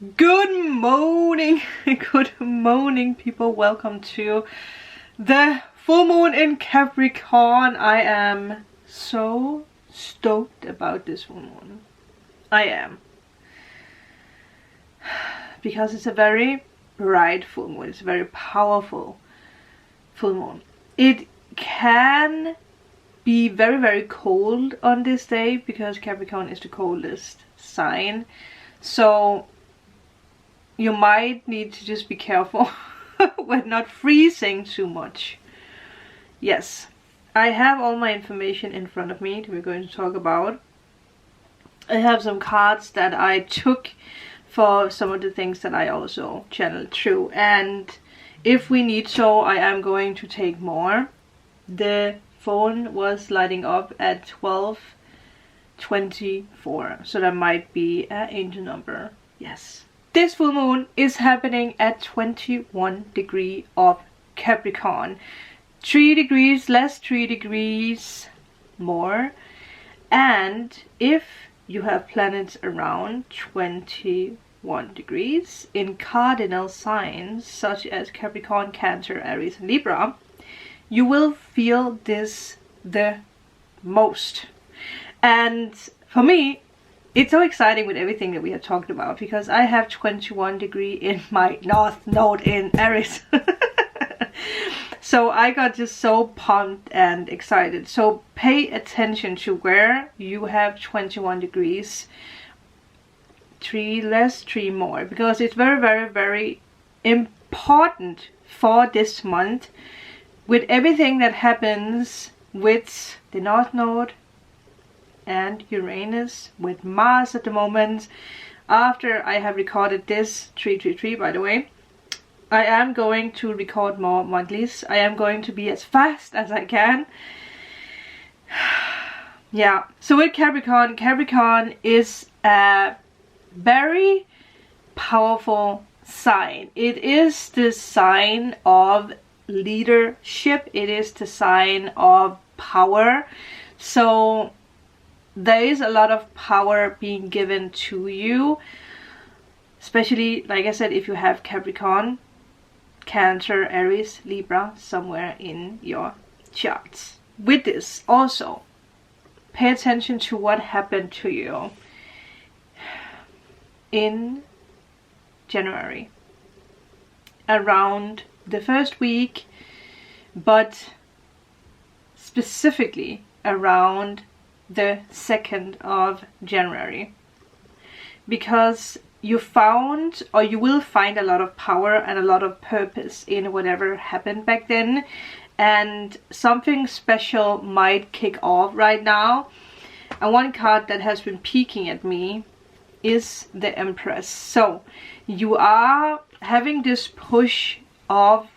Good morning, good morning people, welcome to the full moon in Capricorn. I am so stoked about this full moon. I am. Because it's a very bright full moon, it's a very powerful full moon. It can be very cold on this day because Capricorn is the coldest sign. So you might need to just be careful with not freezing too much. Yes, I have all my information in front of me that we're going to talk about. I have some cards that I took for some of the things that I also channeled through, and if we need so, I am going to take more. The phone was lighting up at 12:24, so that might be an angel number. Yes. This full moon is happening at 21 degrees of Capricorn. 3 degrees less, 3 degrees more. And if you have planets around 21 degrees in cardinal signs such as Capricorn, Cancer, Aries, and Libra, you will feel this the most. And for me, it's so exciting with everything that we have talked about because I have 21 degree in my North Node in Aries. So I got just so pumped and excited. So pay attention to where you have 21 degrees. 3 less, 3 more. Because it's very important for this month with everything that happens with the North Node and Uranus, with Mars at the moment. After I have recorded this 333, by the way, I am going to record more monthlies. I am going to be as fast as I can. Yeah, so with Capricorn, Capricorn is a very powerful sign. It is the sign of leadership. It is the sign of power. So there is a lot of power being given to you, especially, like I said, if you have Capricorn, Cancer, Aries, Libra somewhere in your charts. With this also, pay attention to what happened to you in January, around the first week, but specifically around the 2nd of January, because you found, or you will find, a lot of power and a lot of purpose in whatever happened back then, and something special might kick off right now. And one card that has been peeking at me is the Empress. So you are having this push of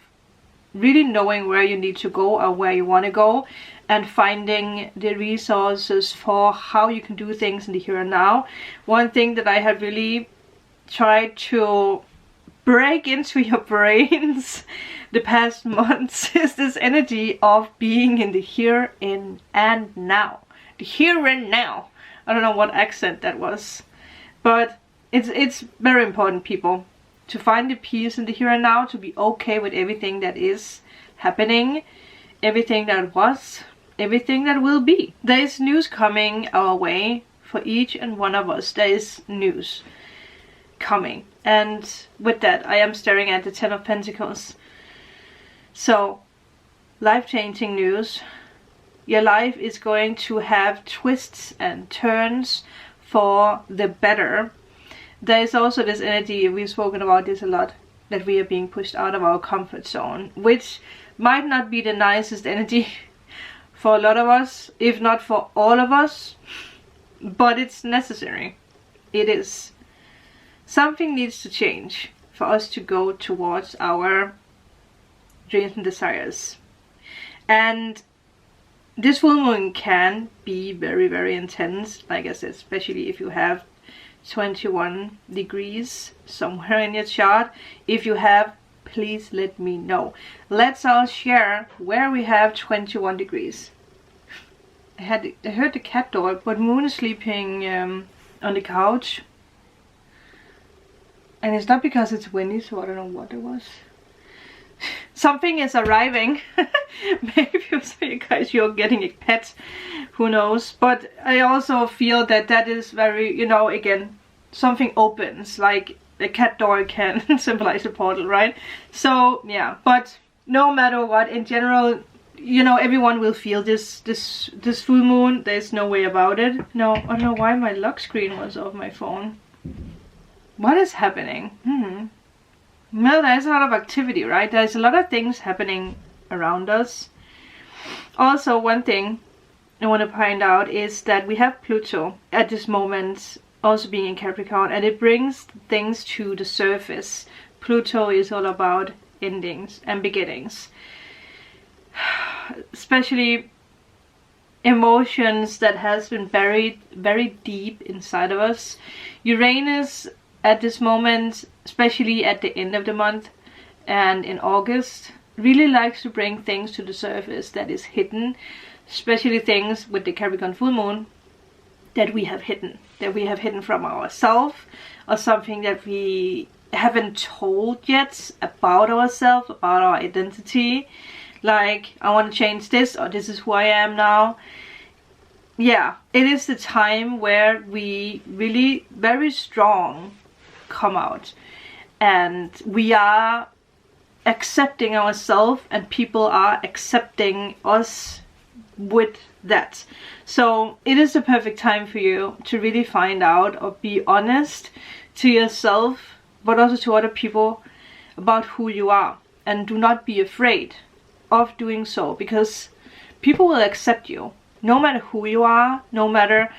really knowing where you need to go or where you want to go, and finding the resources for how you can do things in the here and now. One thing that I have really tried to break into your brains the past months is this energy of being in the here and now. The here and now. I don't know what accent that was, but it's very important, people, to find the peace in the here and now, to be okay with everything that is happening, everything that was, everything that will be. There is news coming our way for each and one of us. There is news coming, and with that I am staring at the 10 of Pentacles. So life-changing news. Your life is going to have twists and turns for the better. There is also this energy, we've spoken about this a lot, that we are being pushed out of our comfort zone, which might not be the nicest energy for a lot of us, if not for all of us, but it's necessary. It is. Something needs to change for us to go towards our dreams and desires. And this full moon can be very intense, like I said, especially if you have 21 degrees somewhere in your chart. If you have, please let me know. Let's all share where we have 21 degrees. I heard the cat door, but Moon is sleeping on the couch. And it's not because it's windy, so I don't know what it was. Something is arriving. Maybe so you guys, you're getting a pet. Who knows? But I also feel that that is very, you know, again, something opens. Like a cat door can symbolize a portal, right? So yeah, but no matter what, in general, you know, everyone will feel this full moon. There's no way about it. No, I don't know why my lock screen was off my phone. What is happening? Well, there's a lot of activity, right? There's a lot of things happening around us. Also, one thing I want to point out is that we have Pluto at this moment also being in Capricorn, and it brings things to the surface. Pluto is all about endings and beginnings. Especially emotions that has been buried very deep inside of us. Uranus at this moment, especially at the end of the month and in August, really likes to bring things to the surface that is hidden, especially things with the Capricorn full moon that we have hidden from ourselves, or something that we haven't told yet about ourselves, about our identity. Like, I want to change this, or this is who I am now. Yeah, it is the time where we really very strong come out, and we are accepting ourselves, and people are accepting us with that. So it is the perfect time for you to really find out or be honest to yourself, but also to other people, about who you are. And do not be afraid of doing so, because people will accept you no matter who you are, no matter,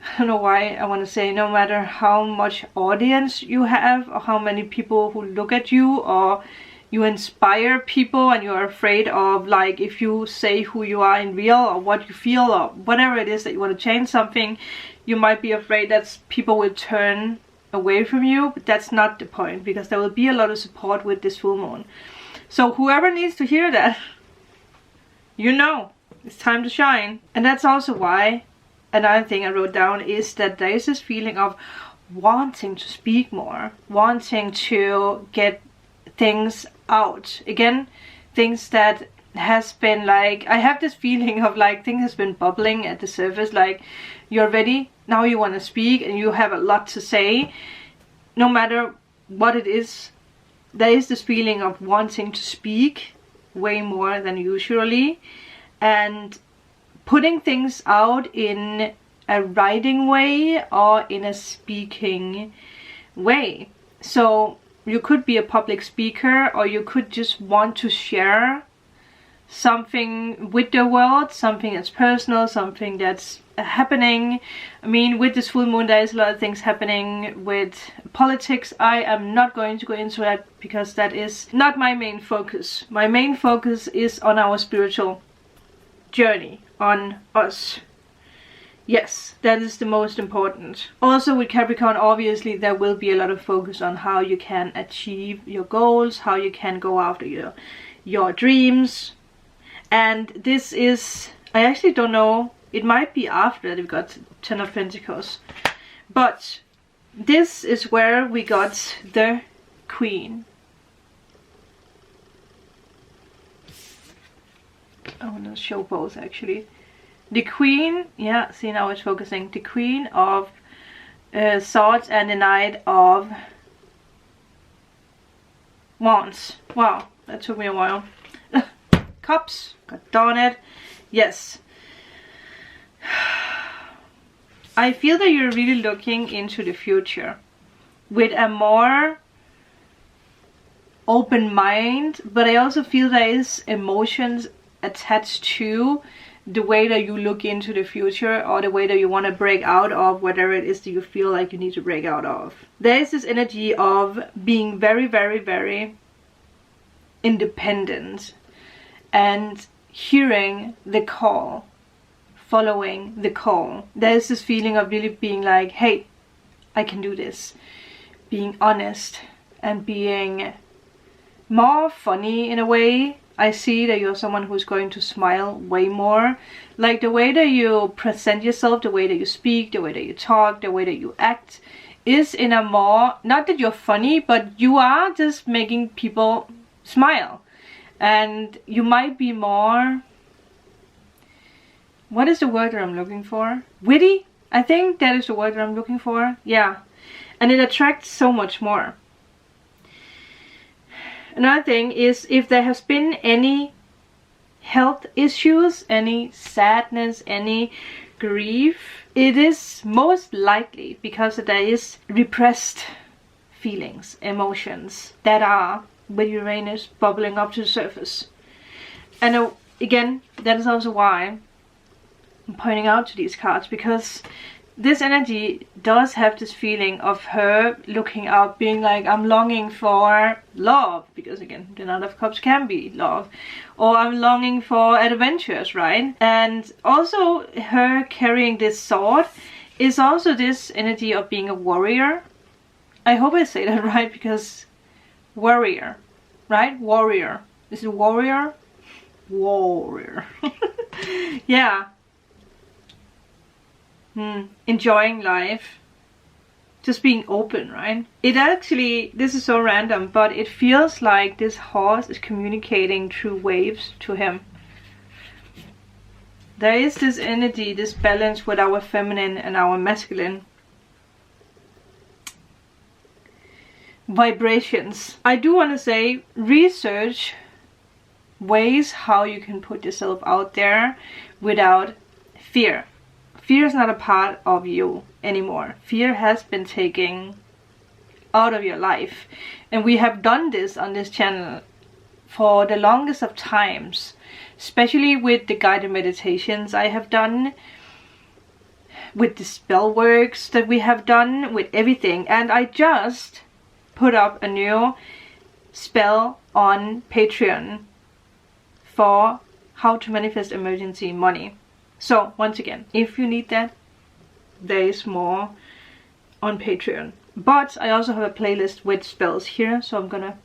I don't know why I want to say, no matter how much audience you have, or how many people who look at you, or you inspire people and you're afraid of, like, if you say who you are in real, or what you feel, or whatever it is that you want to change something, you might be afraid that people will turn away from you. But that's not the point, because there will be a lot of support with this full moon. So whoever needs to hear that, you know, it's time to shine. And that's also why another thing I wrote down is that there is this feeling of wanting to speak more, wanting to get things out. Again, things that has been, like, I have this feeling of like things has been bubbling at the surface, like you're ready, now you want to speak and you have a lot to say. No matter what it is, there is this feeling of wanting to speak way more than usually, and putting things out in a writing way or in a speaking way. So you could be a public speaker, or you could just want to share something with the world, something that's personal, something that's happening. I mean, with this full moon there is a lot of things happening with politics. I am not going to go into that because that is not my main focus. My main focus is on our spiritual journey, on us. Yes, that is the most important. Also with Capricorn, obviously there will be a lot of focus on how you can achieve your goals, how you can go after your dreams. And this is, I actually don't know, it might be after that we got 10 of Pentacles. But this is where we got the Queen. I want to show both actually. The Queen, yeah, see now it's focusing. The Queen of Swords and the Knight of Wands. Wow, that took me a while. Cups, god darn it. Yes. I feel that you're really looking into the future with a more open mind, but I also feel there is emotions attached to the way that you look into the future, or the way that you want to break out of whatever it is that you feel like you need to break out of. There is this energy of being very, very, very independent and hearing the call, following the call. There is this feeling of really being like, hey, I can do this. Being honest and being more funny in a way. I see that you're someone who's going to smile way more. Like the way that you present yourself, the way that you speak, the way that you talk, the way that you act is in a more, not that you're funny, but you are just making people smile. And you might be more, what is the word that I'm looking for? Witty? I think that is the word that I'm looking for. Yeah. And it attracts so much more. Another thing is, if there has been any health issues, any sadness, any grief, it is most likely because there is repressed feelings, emotions that are with Uranus bubbling up to the surface. And again, that is also why I'm pointing out to these cards, because this energy does have this feeling of her looking up, being like, I'm longing for love, because again, the Knight of Cups can be love, or I'm longing for adventures, right? And also her carrying this sword is also this energy of being a warrior. I hope I say that right, because warrior, right? Warrior. Is it warrior? Warrior. Yeah. Enjoying life, just being open, right? It actually, this is so random, but it feels like this horse is communicating through waves to him. There is this energy, this balance with our feminine and our masculine vibrations. I do want to say, research ways how you can put yourself out there without fear. Fear is not a part of you anymore. Fear has been taken out of your life. And we have done this on this channel for the longest of times. Especially with the guided meditations I have done. With the spell works that we have done. With everything. And I just put up a new spell on Patreon for how to manifest emergency money. So, once again, if you need that, there is more on Patreon. But I also have a playlist with spells here, so I'm gonna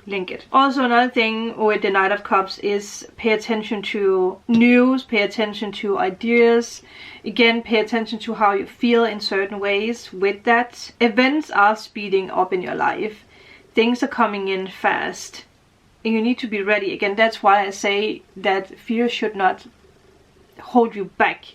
link it. Also, another thing with the Knight of Cups is pay attention to news, pay attention to ideas. Again, pay attention to how you feel in certain ways with that. Events are speeding up in your life. Things are coming in fast. And you need to be ready. Again, that's why I say that fear should not hold you back,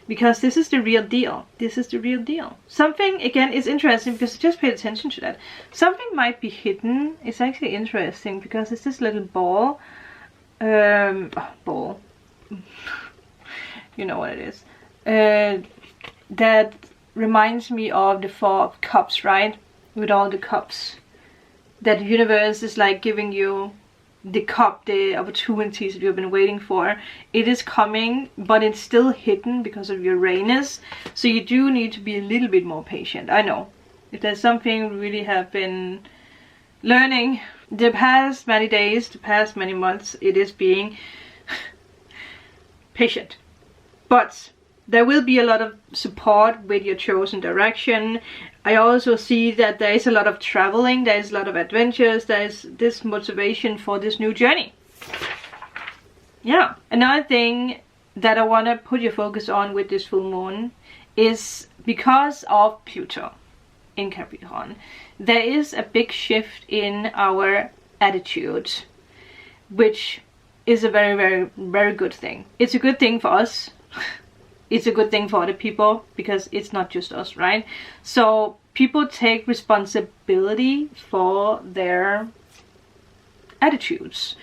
because this is the real deal. This is the real deal. Something, again, is interesting because just pay attention to that. Something might be hidden. It's actually interesting because it's this little ball. Ball. You know what it is. That reminds me of the Four of Cups, right? With all the cups. That the universe is like giving you the cup, the opportunities that you've been waiting for. It is coming, but it's still hidden because of Uranus. So you do need to be a little bit more patient. I know. If there's something we really have been learning the past many days, the past many months, it is being patient. But there will be a lot of support with your chosen direction. I also see that there is a lot of traveling, there is a lot of adventures, there is this motivation for this new journey. Yeah. Another thing that I want to put your focus on with this full moon is because of Pluto in Capricorn, there is a big shift in our attitude, which is a very, very, very good thing. It's a good thing for us. It's a good thing for other people because it's not just us, right? So people take responsibility for their attitudes.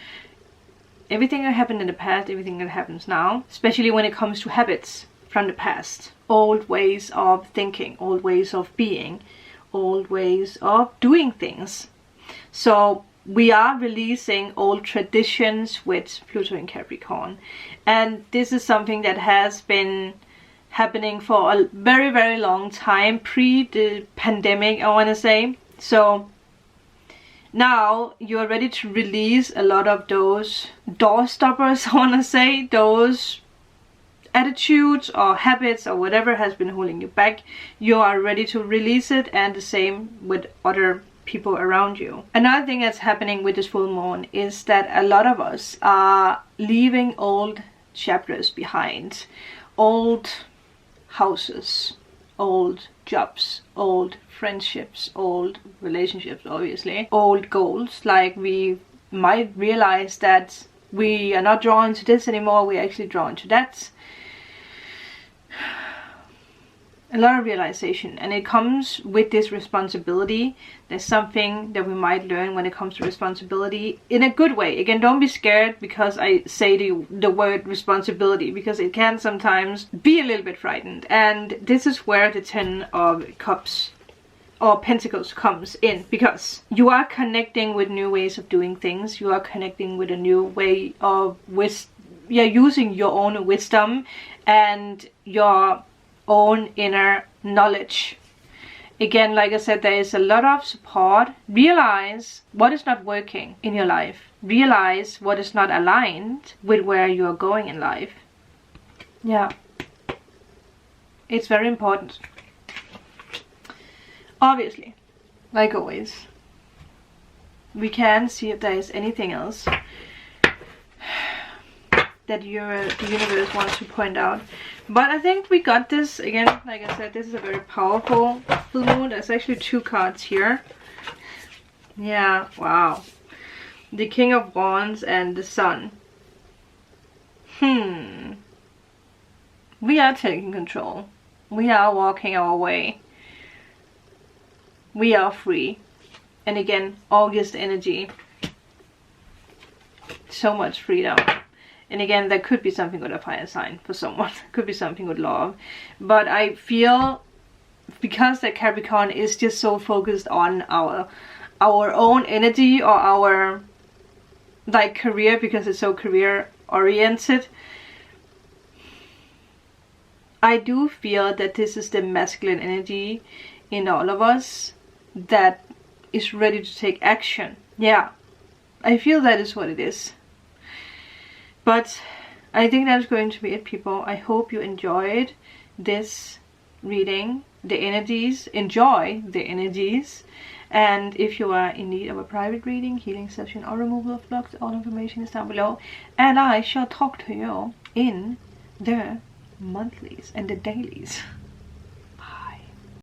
Everything that happened in the past, everything that happens now, especially when it comes to habits from the past. Old ways of thinking, old ways of being, old ways of doing things. So we are releasing old traditions with Pluto in Capricorn. And this is something that has been happening for a very, very long time, pre the pandemic, I want to say. So now you're ready to release a lot of those door stoppers, I want to say, those attitudes or habits or whatever has been holding you back. You are ready to release it, and the same with other people around you. Another thing that's happening with this full moon is that a lot of us are leaving old chapters behind, old houses, old jobs, old friendships, old relationships, obviously, old goals. Like we might realize that we are not drawn to this anymore, we're actually drawn to that. A lot of realization, and it comes with this responsibility. There's something that we might learn when it comes to responsibility in a good way. Again, don't be scared because I say the word responsibility, because it can sometimes be a little bit frightened. And this is where the 10 of Cups or Pentacles comes in, because you are connecting with new ways of doing things. You are connecting with a new way of using your own wisdom and your own inner knowledge. Again, like I said, there is a lot of support. Realize what is not working in your life. Realize what is not aligned with where you are going in life. Yeah, it's very important. Obviously, like always, we can see if there is anything else that the universe wants to point out. But I think we got this. Again, like I said, this is a very powerful full moon. There's actually 2 cards here. Yeah, wow. The King of Wands and the Sun. We are taking control. We are walking our way. We are free. And again, August energy. So much freedom. And again, there could be something with a fire sign for someone. Could be something with love. But I feel, because the Capricorn is just so focused on our own energy, or our like career, because it's so career oriented, I do feel that this is the masculine energy in all of us that is ready to take action. Yeah, I feel that is what it is. But I think that's going to be it, people. I hope you enjoyed this reading, the energies. Enjoy the energies. And if you are in need of a private reading, healing session, or removal of blocks, all information is down below. And I shall talk to you in the monthlies and the dailies.